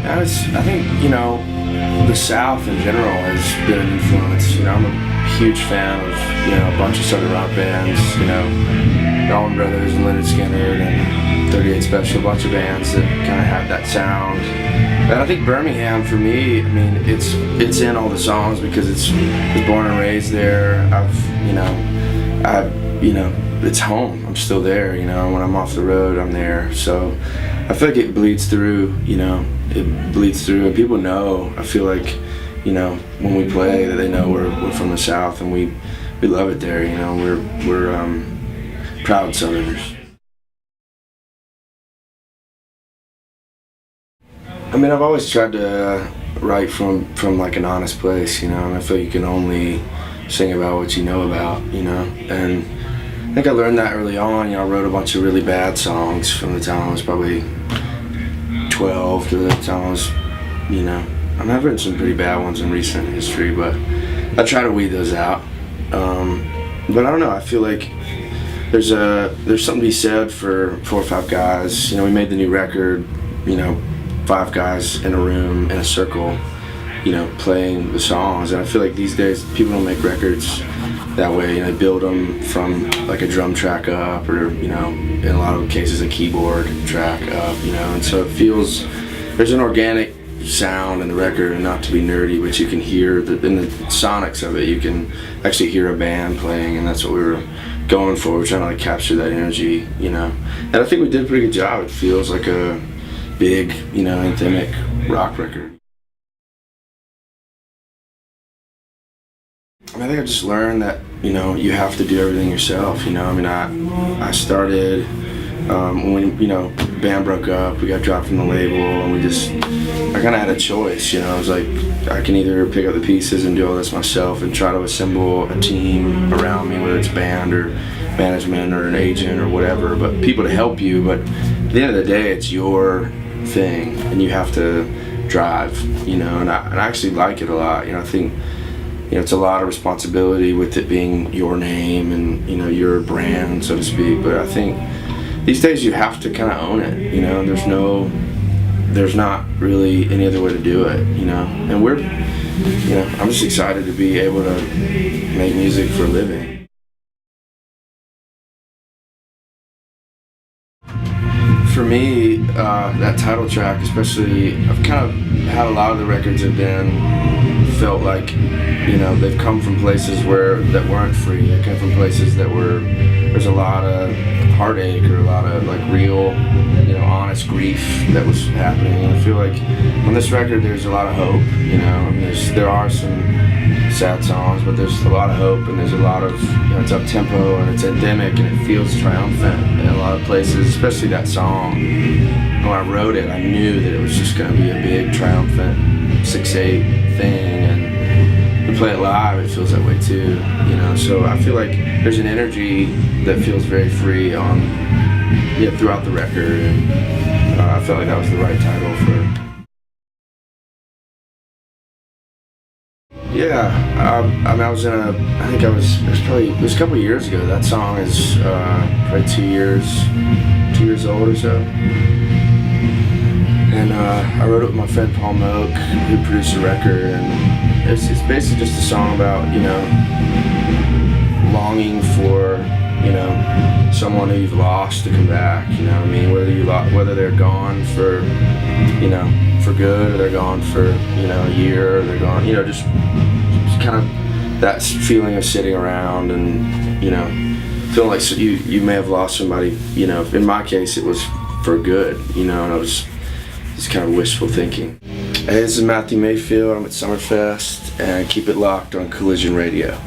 I think, the South in general has been an influence. I'm a huge fan of, a bunch of Southern rock bands, the Allman Brothers and Leonard Skinner and 38 Special, a bunch of bands that kind of have that sound. And I think Birmingham, for me, it's in all the songs because I was born and raised there. It's home. I'm still there, when I'm off the road, I'm there. So I feel like it bleeds through, it bleeds through, and people know, I feel like, when we play, that they know we're from the South, and we love it there, we're proud Southerners. I've always tried to write from like an honest place, and I feel you can only sing about what you know about, and I think I learned that early on. I wrote a bunch of really bad songs from the time I was probably 12 to the time I was, I've written some pretty bad ones in recent history, but I try to weed those out. But I don't know, I feel like there's something to be said for 4 or 5 guys. We made the new record, 5 guys in a room, in a circle, playing the songs. And I feel like these days people don't make records that way. They build them from like a drum track up, or in a lot of cases a keyboard track up, and so it feels, there's an organic sound in the record, and not to be nerdy, but you can hear in the sonics of it, you can actually hear a band playing, and that's what we were going for. We're trying to capture that energy, and I think we did a pretty good job. It feels like a big, anthemic rock record. I think I just learned that, you have to do everything yourself, I started, when, the band broke up, we got dropped from the label, and I kind of had a choice, I was like, I can either pick up the pieces and do all this myself and try to assemble a team around me, whether it's band or management or an agent or whatever, but people to help you, but at the end of the day, it's your thing, and you have to drive, and I actually like it a lot, I think, it's a lot of responsibility with it being your name and, your brand, so to speak, but I think these days you have to kind of own it, there's not really any other way to do it, and we're, I'm just excited to be able to make music for a living. For me, that title track, especially, I've kind of had a lot of the records have felt like, they've come from places that weren't free. They came from places there's a lot of heartache, or a lot of like real, honest grief that was happening. And I feel like on this record there's a lot of hope, there are some sad songs, but there's a lot of hope, and there's a lot of, it's up tempo, and it's endemic, and it feels triumphant in a lot of places, especially that song. When I wrote it, I knew that it was just going to be a big triumphant 6/8 thing, and we play it live, it feels that way too, so I feel like there's an energy that feels very free throughout the record, and I felt like that was the right title for it. Yeah, I was it was a couple of years ago. That song is probably 2 years old or so. And I wrote it with my friend Paul Moak, who produced the record, and it's basically just a song about, longing for, someone who you've lost to come back, whether they're gone for, for good, or they're gone for, a year, or they're gone, just kind of that feeling of sitting around and, feeling like you may have lost somebody, in my case it was for good, and I was just kind of wishful thinking. Hey, this is Matthew Mayfield, I'm at Summerfest, and keep it locked on Collision Radio.